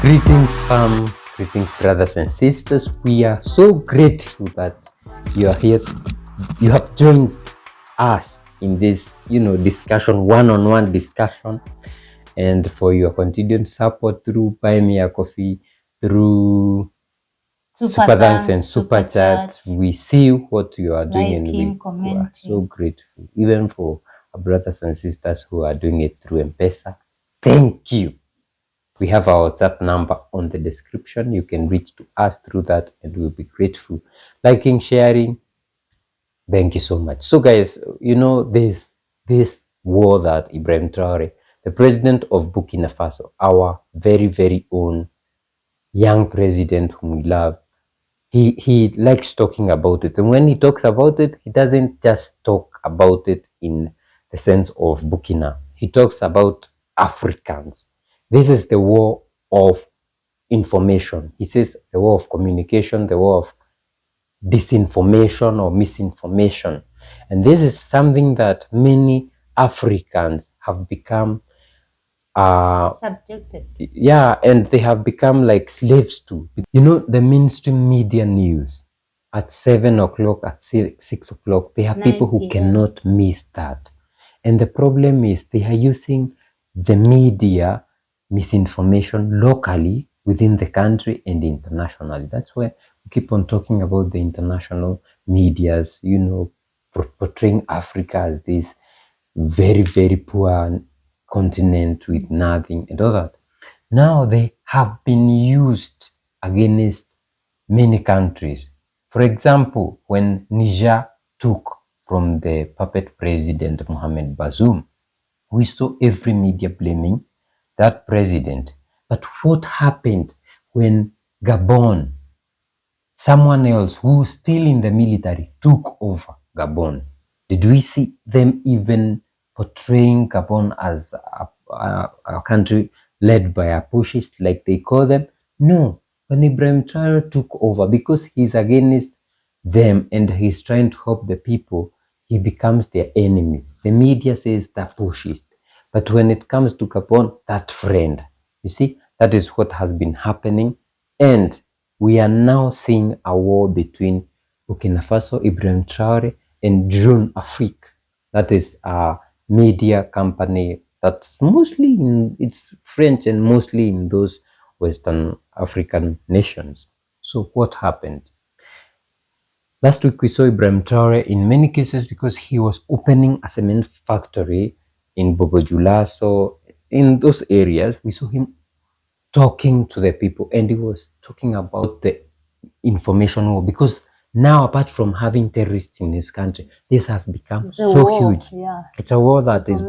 Greetings, fam. Greetings, brothers and sisters. We are so grateful that you are here. You have joined us in this, discussion, one-on-one discussion, and for your continued support through Buy Me a Coffee, through Super Thanks and Super Chat. We see what you are doing, and we are so grateful, even for our brothers and sisters who are doing it through M-Pesa. Thank you. We have our WhatsApp number on the description. You can reach to us through that and we'll be grateful. Liking, sharing. Thank you so much. So guys, this war that Ibrahim Traore, the president of Burkina Faso, our very, very own young president whom we love, he likes talking about it. And when he talks about it, he doesn't just talk about it in the sense of Burkina. He talks about Africans. This is the war of information. He says the war of communication, the war of disinformation or misinformation. And this is something that many Africans have become subjected. Yeah, and they have become like slaves to. The mainstream media news at 7 o'clock, at 6 o'clock, there are people who cannot miss that. And the problem is they are using the media misinformation locally within the country and internationally. That's why we keep on talking about the international medias, portraying Africa as this very, very poor continent with nothing and all that. Now they have been used against many countries. For example, when Niger took from the puppet president Mohamed Bazoum, we saw every media blaming that president. But what happened when Gabon, someone else who's still in the military, took over Gabon? Did we see them even portraying Gabon as a country led by a pushist, like they call them? No. When Ibrahim Traore took over, because he's against them and he's trying to help the people, he becomes their enemy. The media says that pushist. But when it comes to Gabon, that friend. You see, that is what has been happening. And we are now seeing a war between Burkina Faso, Ibrahim Traore, and Jeune Afrique. That is a media company that's mostly it's French and mostly in those Western African nations. So what happened? Last week we saw Ibrahim Traore in many cases because he was opening a cement factory in Bobojula. So in those areas, we saw him talking to the people, and he was talking about the information war, because now, apart from having terrorists in his country, this has become so huge. Yeah. It's a war that is,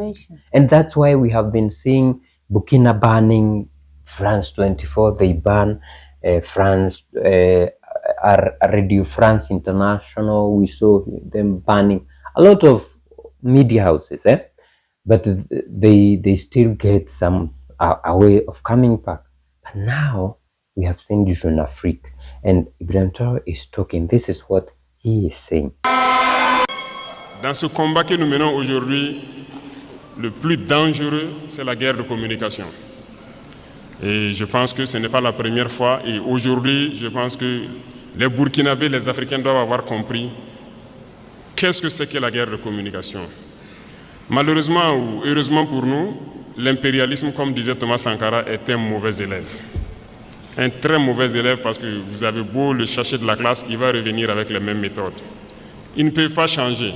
and that's why we have been seeing Burkina banning France 24. They ban France, Radio France International. We saw them banning a lot of media houses, but they still get some a way of coming back. But now we have seen Jeune Afrique, and Ibrahim Traore is talking. This is what he is saying. Dans ce combat que nous menons aujourd'hui, le plus dangereux, c'est la guerre de communication. Et je pense que ce n'est pas la première fois. Et aujourd'hui, je pense que les Burkinabés, les Africains doivent avoir compris qu'est-ce que c'est que la guerre de communication. Malheureusement ou heureusement pour nous, l'impérialisme, comme disait Thomas Sankara, est un mauvais élève. Un très mauvais élève, parce que vous avez beau le chercher de la classe, il va revenir avec les mêmes méthodes. Ils ne peuvent pas changer.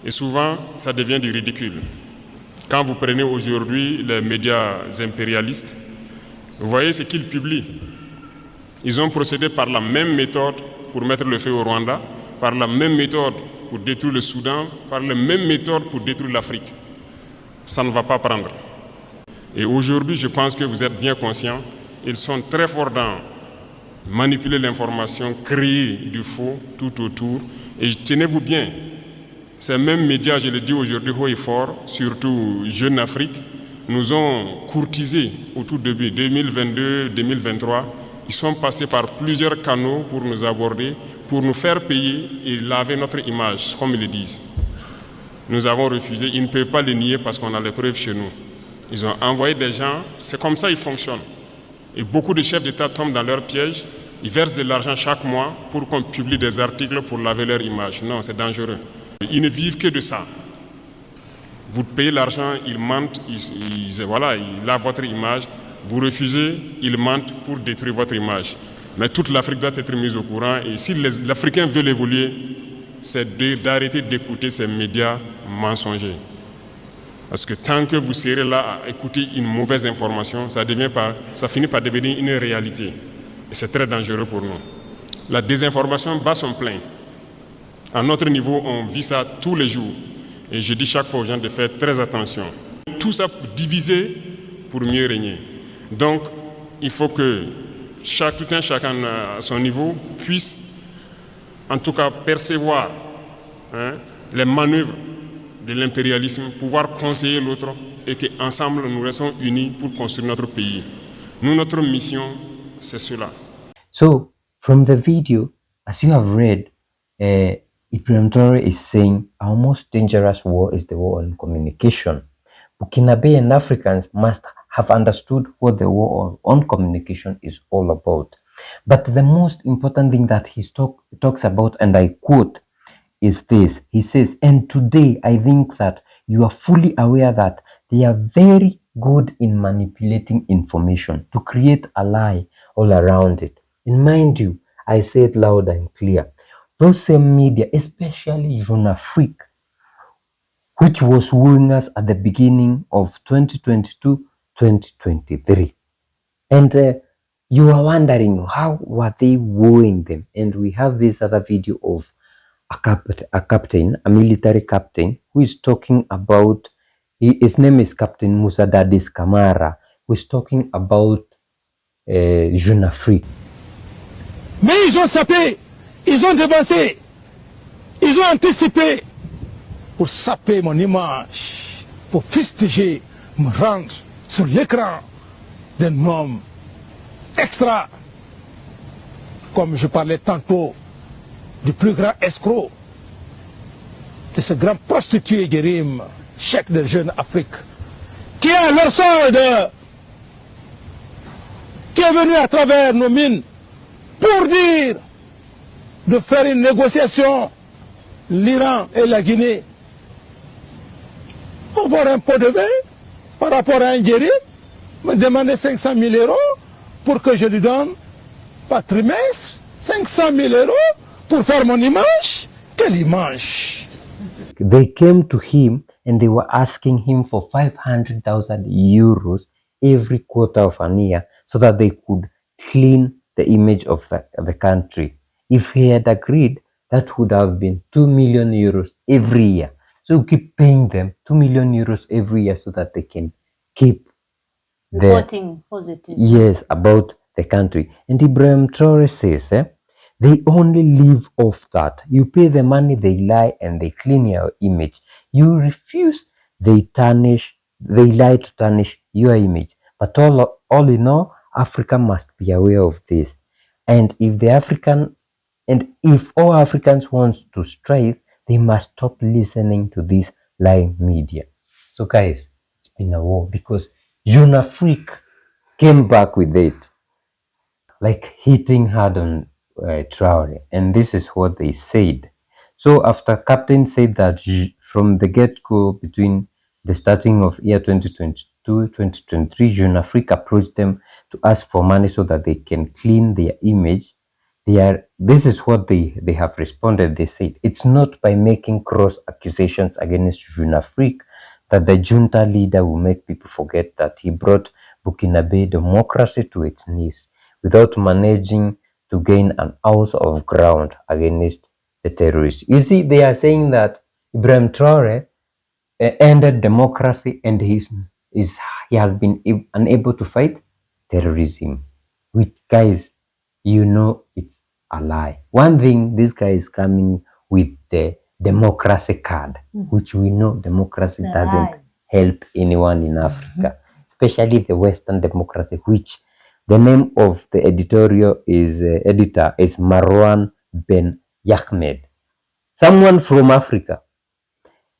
Et souvent, ça devient du ridicule. Quand vous prenez aujourd'hui les médias impérialistes, vous voyez ce qu'ils publient. Ils ont procédé par la même méthode pour mettre le feu au Rwanda, par la même méthode pour détruire le Soudan, par la même méthode pour détruire l'Afrique. Ça ne va pas prendre. Et aujourd'hui, je pense que vous êtes bien conscients, ils sont très forts dans manipuler l'information, créer du faux tout autour. Et tenez-vous bien, ces mêmes médias, je le dis aujourd'hui haut et fort, surtout Jeune Afrique, nous ont courtisés au tout début, 2022-2023. Ils sont passés par plusieurs canaux pour nous aborder, pour nous faire payer et laver notre image, comme ils le disent. Nous avons refusé, ils ne peuvent pas le nier parce qu'on a les preuves chez nous. Ils ont envoyé des gens, c'est comme ça qu'ils fonctionnent. Et beaucoup de chefs d'État tombent dans leur piège. Ils versent de l'argent chaque mois pour qu'on publie des articles pour laver leur image. Non, c'est dangereux. Ils ne vivent que de ça. Vous payez l'argent, ils mentent, ils lavent votre image. Vous refusez, ils mentent pour détruire votre image. Mais toute l'Afrique doit être mise au courant. Et si l'Africain veut évoluer, c'est d'arrêter d'écouter ces médias mensongers. Parce que tant que vous serez là à écouter une mauvaise information, ça finit par devenir une réalité. Et c'est très dangereux pour nous. La désinformation bat son plein. À notre niveau, on vit ça tous les jours. Et je dis chaque fois aux gens de faire très attention. Tout ça pour diviser pour mieux régner. Donc, il faut que chacun à son niveau puisse en tout cas percevoir les manœuvres de l'impérialisme, pouvoir conseiller l'autre et qu'ensemble nous restons unis pour construire notre pays. Nous, notre mission, c'est cela. So, from the video, as you have read, Ibrahim Traore is saying our most dangerous war is the war on communication. Burkina and Africans must have understood what the war on communication is all about. But the most important thing that he talks about, and I quote, is this. He says, and today I think that you are fully aware that they are very good in manipulating information to create a lie all around it. And mind you, I say it loud and clear. Those same media, especially Jeune Afrique, which was wooing us at the beginning of 2022-2023. And you are wondering, how were they wooing them? And we have this other video of a military captain, who is talking about, his name is Captain Musa Dadis Kamara, who is talking about Jeune Afrique. Mais ils ont sapé, ils ont devancé, ils ont anticipé pour saper mon image, pour fustiger, me rendre sur l'écran d'un homme extra, comme je parlais tantôt du plus grand escroc, de ce grand prostitué Ibrahim, chef de Jeune Afrique, qui est leur solde, qui est venu à travers nos mines pour dire de faire une négociation, l'Iran et la Guinée, pour avoir un pot de vin par rapport à un Ibrahim, me demander 500 000 euros pour que je lui donne par trimestre 500 000 euros pour faire mon image. Quelle image! They came to him and they were asking him for 500,000 euros every quarter of an year so that they could clean the image of the country. If he had agreed, that would have been 2 million euros every year. So you keep paying them 2 million euros every year so that they can keep reporting positive. Yes, about the country. And Ibrahim Traore says, they only live off that. You pay the money, they lie, and they clean your image. You refuse, they lie to tarnish your image. But all in all, Africa must be aware of this. And if all Africans want to strive, they must stop listening to this lying media. So guys, it's been a war because Jeune Afrique came back with it, like hitting hard on Traore, and this is what they said. So after Captain said that from the get-go, between the starting of year 2022-2023, Jeune Afrique approached them to ask for money so that they can clean their image. This is what they have responded. They said, it's not by making cross accusations against Jeune Afrique that the junta leader will make people forget that he brought Burkina democracy to its knees without managing to gain an ounce of ground against the terrorists. You see, they are saying that Ibrahim Traore ended democracy and he has been unable to fight terrorism. Which, guys, you know it's a lie. One thing, this guy is coming with the democracy card, which we know democracy doesn't help anyone in Africa, especially the Western democracy, which the name of the editor is Marwan Ben Yahmed, someone from Africa.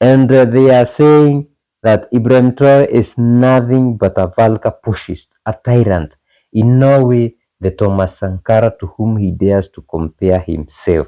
And they are saying that Ibrahim Traore is nothing but a vulgar pushist, a tyrant, In Norway, the Thomas Sankara to whom he dares to compare himself.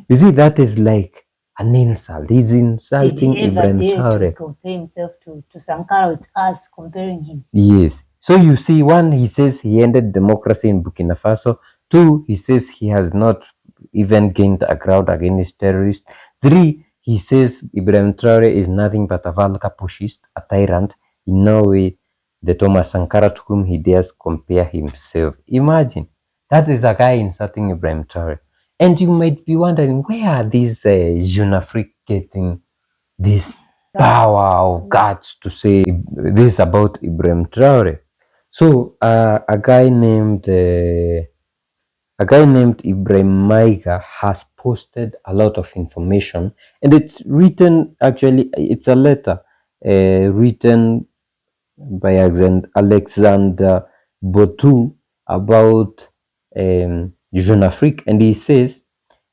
You see, that is like an insult. He's Did insulting he ever Ibrahim dare to Traore. compare himself to Sankara with us comparing him? Yes. So you see, one, he says he ended democracy in Burkina Faso. Two, he says he has not even gained a ground against terrorists. Three, he says Ibrahim Traore is nothing but a Valka pushist, a tyrant. In no way the Thomas Sankara to whom he dares compare himself. Imagine, that is a guy insulting Ibrahim Traore. And you might be wondering, where are these Jeune Afrique getting this power of guts to say this about Ibrahim Traore? So a guy named Ibrahim Maiga has posted a lot of information, and it's written, actually it's a letter written by Alexander Botu about Jeune Afrique, and he says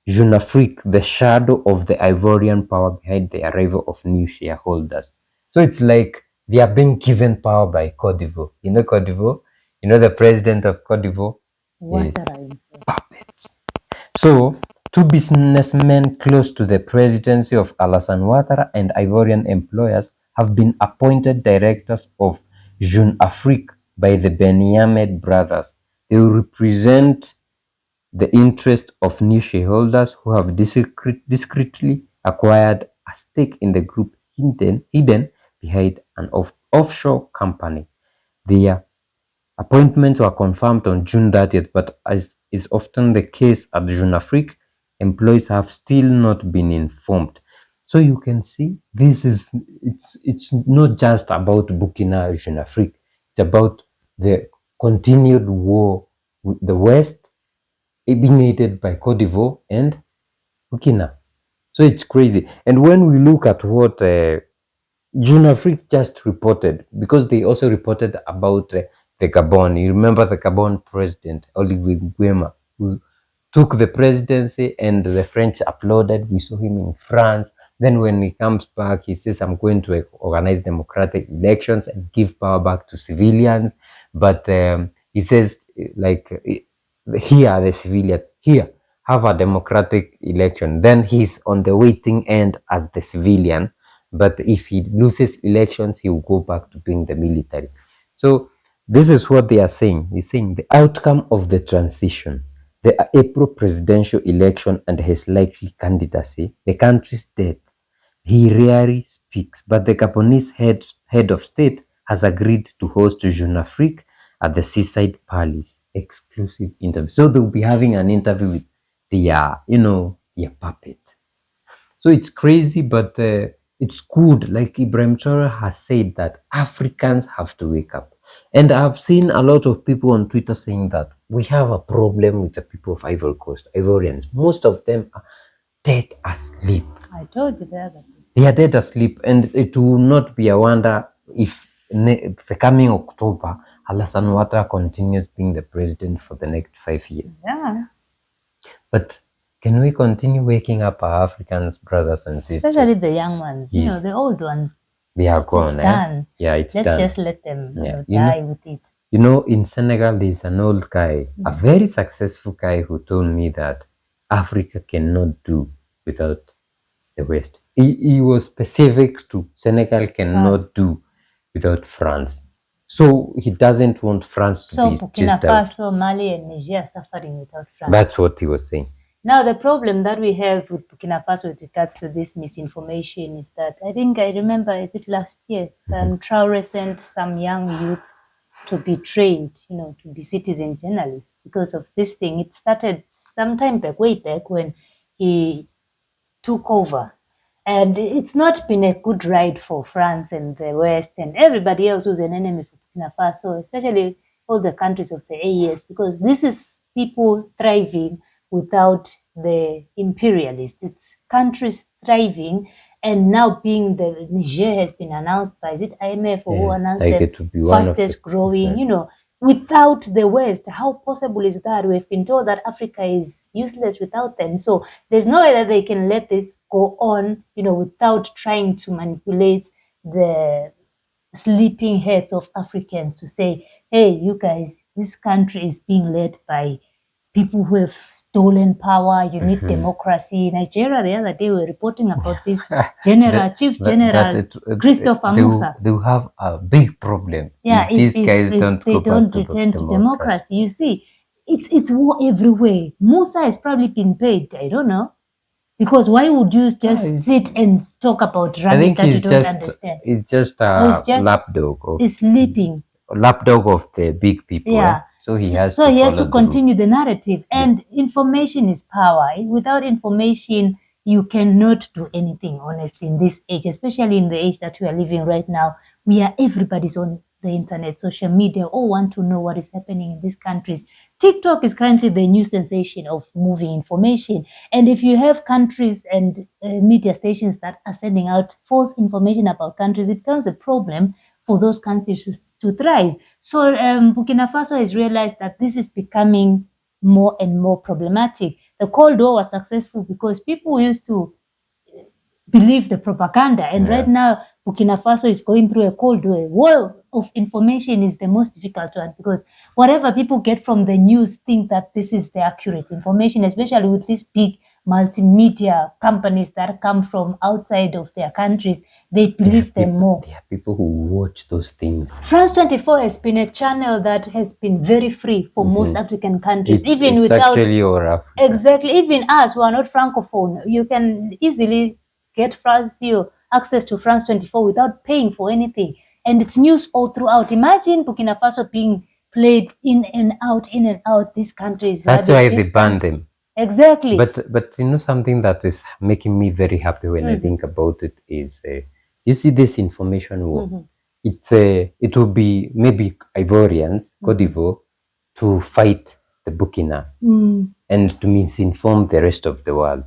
Jeune Afrique, the shadow of the Ivorian power behind the arrival of new shareholders. So it's like they are being given power by Cote d'Ivoire. You know Cote d'Ivoire? You know the president of Cote d'Ivoire? Yes. Ouattara himself. Puppets. So, two businessmen close to the presidency of Alassane Ouattara and Ivorian employers have been appointed directors of Jeune Afrique by the Benyamed brothers. They will represent the interest of new shareholders who have discreetly acquired a stake in the group hidden behind an offshore company. Their appointments were confirmed on June 30th, but as is often the case at Jeune Afrique, employees have still not been informed. So you can see it's not just about Burkina Jeune Afrique, it's about the continued war with the West being aided by Cote d'Ivoire and Burkina. So it's crazy. And when we look at what Jeune Afrique just reported, because they also reported about the Gabon. You remember the Gabon president, Olivier Nguema, who took the presidency and the French applauded. We saw him in France. Then when he comes back, he says, I'm going to organize democratic elections and give power back to civilians. But he says, like, here, the civilian, here, have a democratic election. Then he's on the waiting end as the civilian. But if he loses elections, he will go back to being the military. So this is what they are saying. He's saying the outcome of the transition, the April presidential election and his likely candidacy, the country's debt. He rarely speaks, but the Gabonese head of state has agreed to host Jeune Afrique at the Seaside Palace. Exclusive interview. So they'll be having an interview with their puppet. So it's crazy, but it's good. Like Ibrahim Traore has said that Africans have to wake up. And I've seen a lot of people on Twitter saying that we have a problem with the people of Ivory Coast, Ivorians. Most of them are dead asleep. I told you the other day. They are dead asleep, and it will not be a wonder if the coming October, Alassane Ouattara continues being the president for the next 5 years. Yeah. But can we continue waking up our Africans, brothers and sisters? Especially the young ones. Yes. The old ones. They are gone. It's done. Yeah, it's Let's done. just let them Yeah. die with it. In Senegal, there's an old guy, a very successful guy, who told me that Africa cannot do without the West. He was specific to Senegal cannot do without France. So he doesn't want France to be Burkina just out. Faso, Mali, and Niger are suffering without France. That's what he was saying. Now, the problem that we have with Burkina Faso with regards to this misinformation is that I remember, is it last year, Traore sent some young youths to be trained, to be citizen journalists because of this thing. It started sometime back, way back when he took over. And it's not been a good ride for France and the West and everybody else who's an enemy for Burkina Faso, especially all the countries of the AES, because this is people thriving without the imperialists. It's countries thriving, and now being the Niger has been announced by, is it IMF or who announced the fastest growing, without the West. How possible is that? We've been told that Africa is useless without them. So there's no way that they can let this go on, without trying to manipulate the sleeping heads of Africans to say, hey, you guys, this country is being led by people who have stolen power. You need democracy. Nigeria, the other day, we were reporting about this Chief General Christopher Musa. They will have a big problem Yeah, if these guys don't they go don't back to return to democracy. democracy. You see, it's war everywhere. Musa has probably been paid. I don't know. Because why would you just sit and talk about rubbish that you don't understand? It's just Or it's a just lapdog. he's sleeping. Lapdog of the big people. Yeah. So he has So to he has follow to them. continue the narrative. And information is power. Without information, you cannot do anything, honestly, in this age, especially in the age that we are living right now. Everybody's on the internet, social media, all want to know what is happening in these countries. TikTok is currently the new sensation of moving information. And if you have countries and media stations that are sending out false information about countries, it becomes a problem for those countries to thrive. So Burkina Faso has realized that this is becoming more and more problematic. The Cold War was successful because people used to believe the propaganda. And right now, Burkina Faso is going through a Cold War. War of information is the most difficult one because whatever people get from the news think that this is the accurate information, especially with these big multimedia companies that come from outside of their countries. They believe them more. There are people who watch those things. France 24 has been a channel that has been very free for most African countries, It's actually all Africa. Exactly, even us who are not francophone, you can easily get access to France 24 without paying for anything, and it's news all throughout. Imagine Burkina Faso being played in and out. These countries. That's why they ban them. Exactly. But you know, something that is making me very happy when I think about it is, you see, this information war. It will be maybe Ivorians, Cote d'Ivoire, to fight the Burkina and to misinform the rest of the world.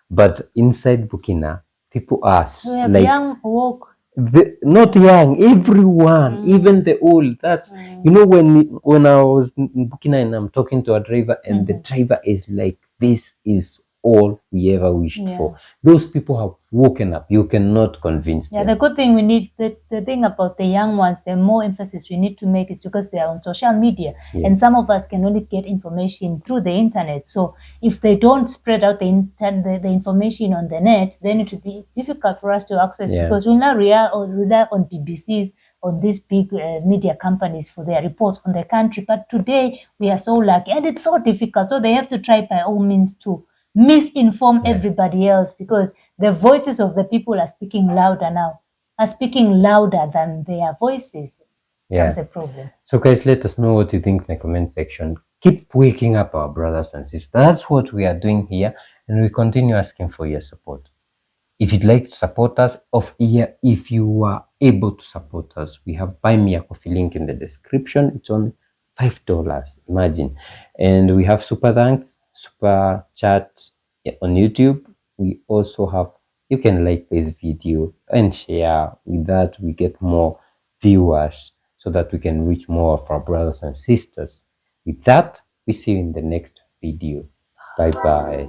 But inside Burkina, people are like young, woke. Not young, everyone, even the old. That's you know, when I was in Burkina and I'm talking to a driver and the driver is like, this is all we ever wished for. Those people have woken up. You cannot convince them. The good thing we need, the thing about the young ones, the more emphasis we need to make is because they are on social media. And some of us can only get information through the internet. So if they don't spread out the information on the net, then it would be difficult for us to access because we'll now rely on BBCs, on these big media companies for their reports on the country. But today we are so lucky and it's so difficult. So they have to try by all means to misinform everybody else because the voices of the people are speaking louder now, are speaking louder than their voices. That's a problem. So guys, let us know what you think in the comment section. Keep waking up our brothers and sisters. That's what we are doing here, and we continue asking for your support. If you'd like to support us if you are able to support us, we have Buy Me a Coffee link in the description. It's only $5, imagine. And we have super thanks, super chat on YouTube. We also have, you can like this video and share. With that, we get more viewers so that we can reach more of our brothers and sisters. With that, we see you in the next video. Bye bye.